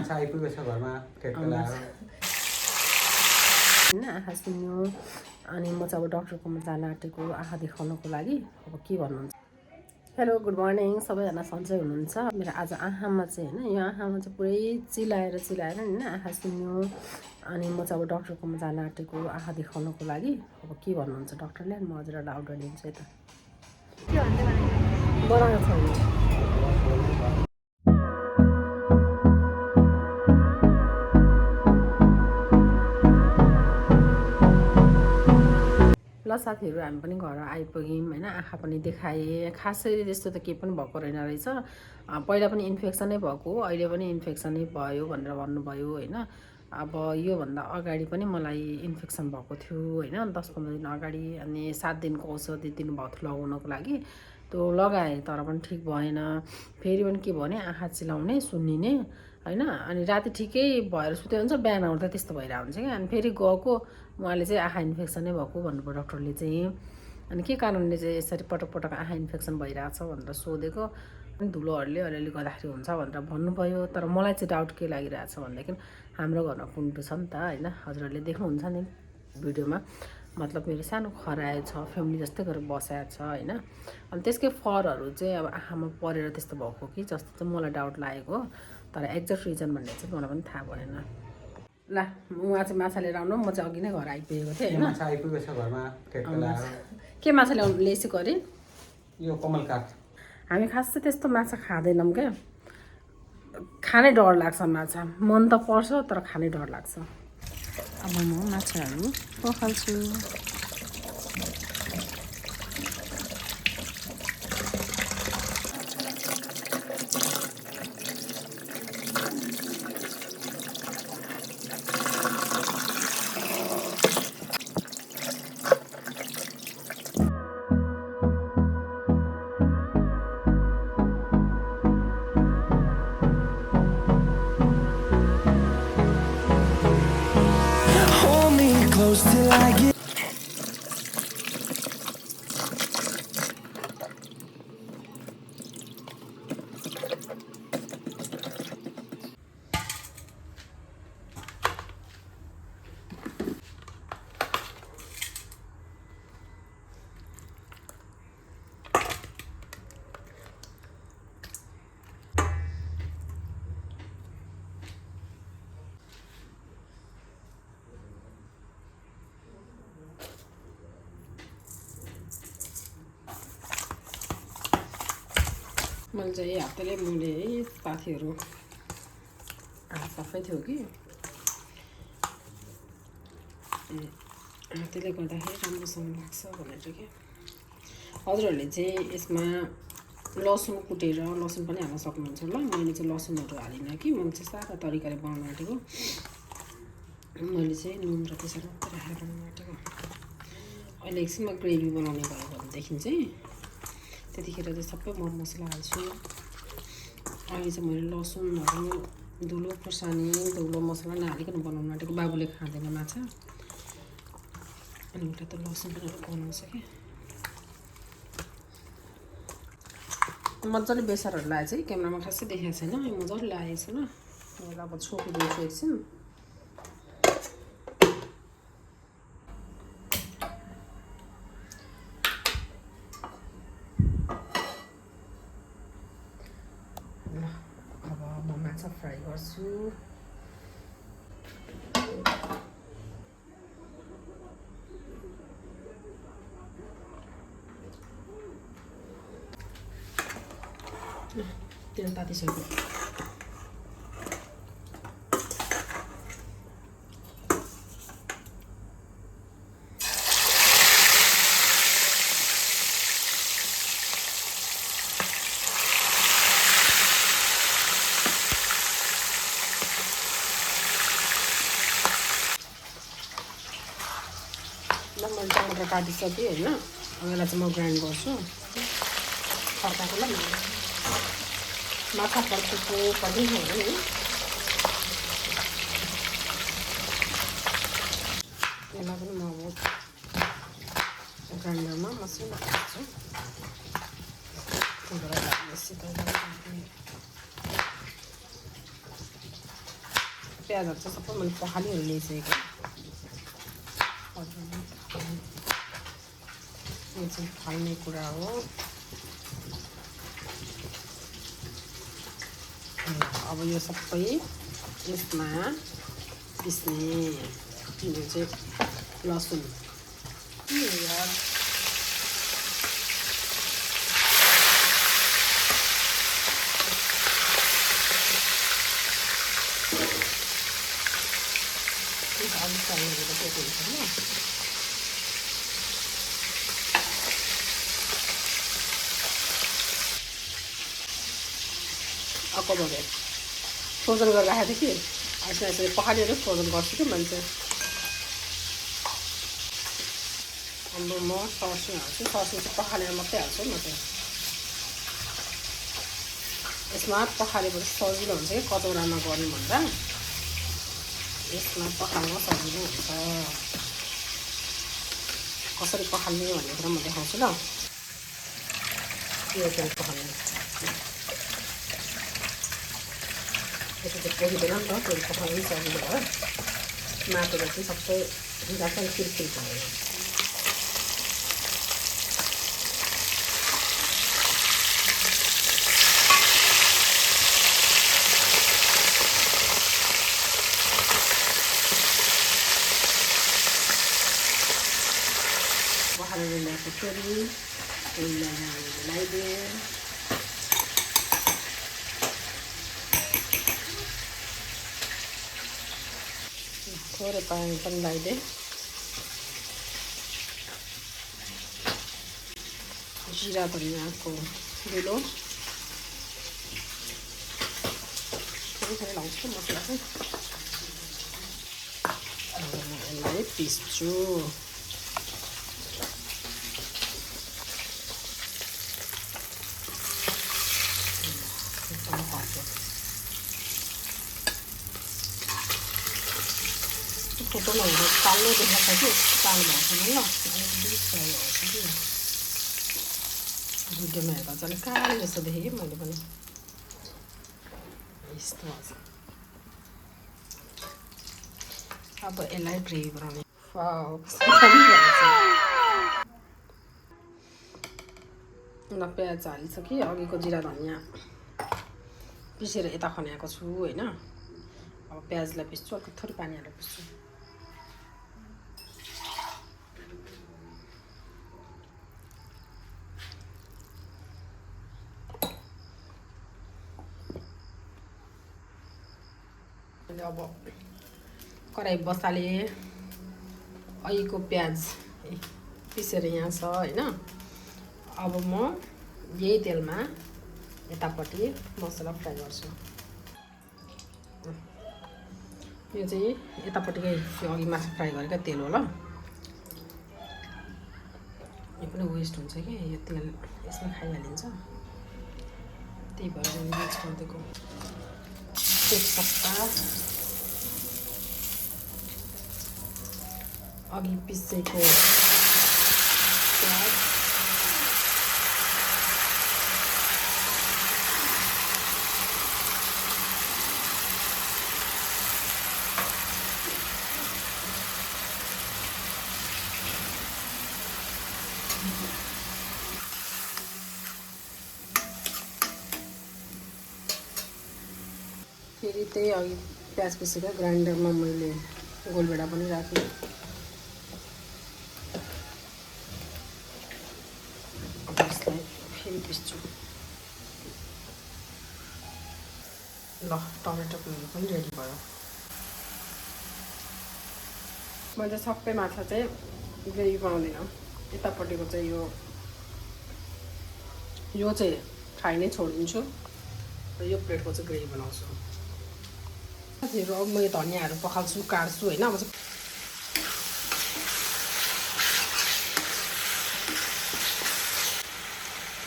माछा आइपुगेछ घरमा ठेक्का लगाएर होइन आँखा सुन्यो अनि म चाहिँ अब डक्टरकोमा जान आँटेको आँखा देखाउनको लागि अब के भन्नुहुन्छ। हेलो गुड मर्निङ सबैजना सन्चै हुनुहुन्छ। मेरो आज आँखामा चाहिँ होइन यो आँखामा चाहिँ पुरै चिलाएर होइन आँखा सुन्यो अनि म चाहिँ अब डक्टरकोमा जान आँटेको आँखा देखाउनको लागि अब के भन्नुहुन्छ डक्टरले। म हजुरहरूलाई आउट दिन्छु यता के भन्दै बनाएको छ ल साथीहरू हामी पनि घर आइपुग्यौँ होइन। आँखा पनि देखाएँ, खासै त्यस्तो त केही पनि भएको रहेन रहेछ। पहिला पनि इन्फेक्सनै भएको, अहिले पनि इन्फेक्सनै भयो भनेर भन्नुभयो होइन। अब योभन्दा अगाडि पनि मलाई इन्फेक्सन भएको थियो होइन 10-15 दिन अगाडि। अनि 7 दिनको औषधि दिनुभएको थियो लगाउनको लागि, त्यो लगाएँ तर पनि ठिक भएन। फेरि पनि के भयो भने आँखा चिलाउने सुन्निने होइन। अनि राति ठिकै भएर सुत्यो हुन्छ, बिहान उठ्दा त्यस्तो भइरहेको हुन्छ क्या। अनि फेरि गएको उहाँले चाहिँ आँखा इन्फेक्सनै भएको भन्नुभयो डक्टरले चाहिँ। अनि के कारणले चाहिँ यसरी पटक पटक आँखा इन्फेक्सन भइरहेछ भनेर सोधेको। अनि धुलोहरूले अलिअलि गर्दाखेरि हुन्छ भनेर भन्नुभयो। तर मलाई चाहिँ डाउट के लागिरहेछ भनेदेखि हाम्रो घरमा कुन्टु छ नि त होइन। हजुरहरूले देख्नुहुन्छ नि भिडियोमा, मतलब मेरो सानो खरायो छ, फ्यामिली जस्तै गरेर बसाएको छ होइन। अनि त्यसकै फरहरू चाहिँ अब आँखामा परेर त्यस्तो भएको कि जस्तो चाहिँ मलाई डाउट लागेको। तर एक्ज्याक्ट रिजन भन्ने चाहिँ मलाई पनि थाहा भएन। ल उहाँ चाहिँ माछा लिएर आउनु, म चाहिँ अघि नै घर आइपुगेको थिएँ होइन। माछा आइपुगेछ घरमा ठेक्का लगाएर के माछा ल्याउनु ल्याइसक्यो अरे यो कमलकाठ। हामी खास चाहिँ त्यस्तो माछा खाँदैनौँ क्या, खानै डर लाग्छ माछा। मन त पर्छ तर खानै डर लाग्छ। अब म माछाहरू पखाल्छु। Till I get मैले चाहिँ हप्ताले मैले है साथीहरू सफै थियो कि त्यसले गर्दाखेरि राम्रोसँग लाग्छ भनेर कि। हजुरहरूले चाहिँ यसमा लसुन कुटेर लसुन पनि हाल्न सक्नुहुन्छ। ल मैले चाहिँ लसुनहरू हालिनँ कि, मैले चाहिँ सादा तरिकाले बनाउनु आँटेको। मैले चाहिँ नुन र त्यसरी मात्रै राखेर बनाउनु आँटेको। अहिले एकछिनमा ग्रेभी बनाउने भयो भनेदेखि चाहिँ त्यतिखेर चाहिँ सबै मरमसला हाल्छु। अहिले चाहिँ मैले लसुनहरू धुलो खोर्सानी धुलो मसला नहालिकन बनाउनु आँटेको। बाबुले खाँदैन माछा, अनि उल्टा त लसुन पनि बनाउँछ क्या। मजाले बेसारहरू लगाएछ कि, क्यामेरामा खासै देखाएको छैन, मजाले लागेको छ। ल मैले अब छोपिदिन्छु एकछिन। अब म माछा फ्राई गर्छु। तेल तातिसक्यो। मैले टमाटर काटिसकेँ होइन। अब यसलाई चाहिँ म ग्राइन्ड गर्छु। फर्काएको ल माछा फर्केको पनि हो नि। यसलाई पनि म अब ग्राइन्डरमा मसिनो हाल्छु। प्याजहरू चाहिँ सबै मैले पखालिहरू ल्याइसकेको यो चाहिँ फाल्ने कुरा हो अब यो सबै यसमा पिस्ने यो चाहिँ लसुन यार अलिक चाल्नेको त के हुन्छ नि अर्को भए फ्रोजन गरेर राखेको थिएँ कि यसमा यसरी पखालेर फ्रोजन गर्छु कि मैले चाहिँ अब म सर्सिङ हाल्छु सर्सिङ चाहिँ पखालेर मात्रै हाल्छु म चाहिँ यसमा पखालेपछि सजिलो हुन्छ कि कचौरामा गर्नुभन्दा यसमा पखाल्न सजिलो हुन्छ कसरी पखाल्ने भन्ने कुरा म देखाउँछु ल यो चाहिँ पखाल्ने यसो चाहिँ पोखिँदैन नि त त्यो पखाल्नु पनि सजिलो भयो माटोले चाहिँ सबै जान्छ किरकिर भयो पखालेर ल्याएको फेरि लगाइदिएँ थोरै पानी पनि लगाइदिएँ जिरा धनियाँको धुलो थोरै थोरै लाउँछु मसला चाहिँ यसलाई पिस्छु फोटो लगाउँदा कालो देखाएको छ कि कालो भएको छैन ल भिडियोमा हेर्दा चाहिँ कालो जस्तो देखेँ कि मैले पनि यस्तो अब यसलाई ग्रेभी बनाउने ल प्याज हालिसकेँ अघिको जिरा धनियाँ पिसेर यता खन्याएको छु होइन अब प्याजलाई पिस्छु अलिक थोरै पानी हालेर पिस्छु अब कराही बसालेँ अघिको प्याज पिसेर यहाँ छ होइन अब म यही तेलमा यतापट्टि मसला फ्राई गर्छु यो चाहिँ यतापट्टिकै त्यो अघि मासु फ्राई गरेको तेल हो ल यो पनि वेस्ट हुन्छ कि यो तेल यसमा खाइहालिन्छ त्यही भएर युज गरिदिएको तेजपत्ता अघि पिसेको प्याज फेरि त्यही अघि प्याज पिसेको ग्राइन्डरमा मैले गोलभेडा पनि राखेँ अब यसलाई फेरि पिस्छु ल टमेटो प्युरी पनि रेडी भयो मैले सबै माछा चाहिँ ग्रेभी बनाउँदिनँ यतापट्टिको चाहिँ यो चाहिँ फ्राई नै छोडिदिन्छु र यो प्लेटको चाहिँ ग्रेभी बनाउँछु साथीहरू अब मैले धनियाँहरू पखाल्छु काट्छु होइन अब चाहिँ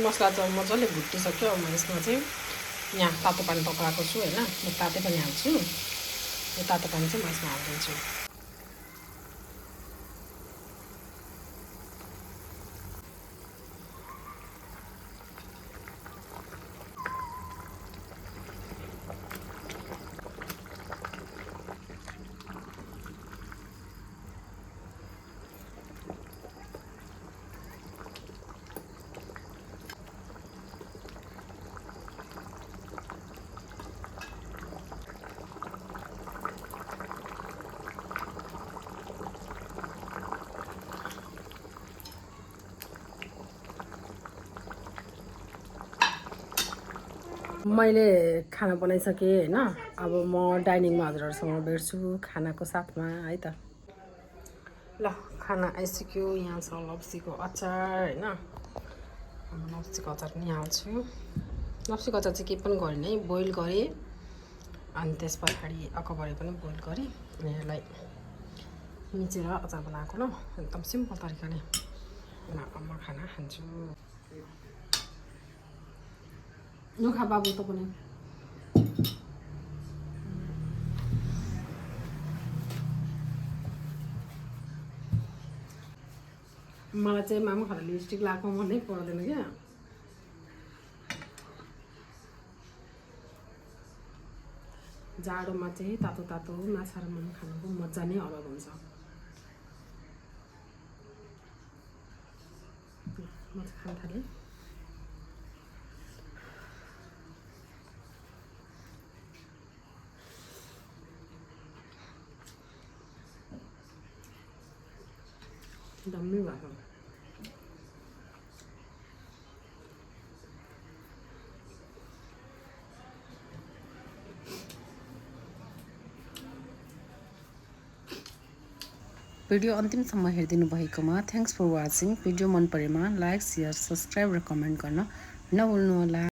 मसला चाहिँ मजाले भुटिसक्यो अब म यसमा चाहिँ यहाँ तातो पानी पकाएको छु होइन म तातै पनि हाल्छु यो तातो पानी चाहिँ म यसमा हालिदिन्छु मैले खाना बनाइसकेँ होइन। अब म डाइनिङमा हजुरहरूसँग भेट्छु खानाको साथमा है त। ल खाना आइसक्यो। यहाँ छ लप्सीको अचार होइन। अब लप्सीको अचार पनि हाल्छु। लप्सीको अचार चाहिँ केही पनि गरेन है, बोइल गरेँ अनि त्यस पछाडि अकबरी पनि बोइल गरेँ अनि यसलाई मिचेर अचार बनाएको। ल एकदम सिम्पल तरिकाले। ल अब म खाना खान्छु। नखा बाबु त पनि मलाई चाहिँ मामा खाएर लिपस्टिक लगाएको मनै पर्दैन क्या। जाडोमा चाहिँ तातो तातो माछा र माम खानुको मजा नै अलग हुन्छ। म चाहिँ खान थालेँ। डम्मी भएको भिडियो अन्तिमसम्म हेरिदिनु भएकोमा थ्याङ्क्स फर वाचिङ। भिडियो मन परेमा लाइक, सेयर, सब्सक्राइब र कमेन्ट गर्न नभुल्नुहोला।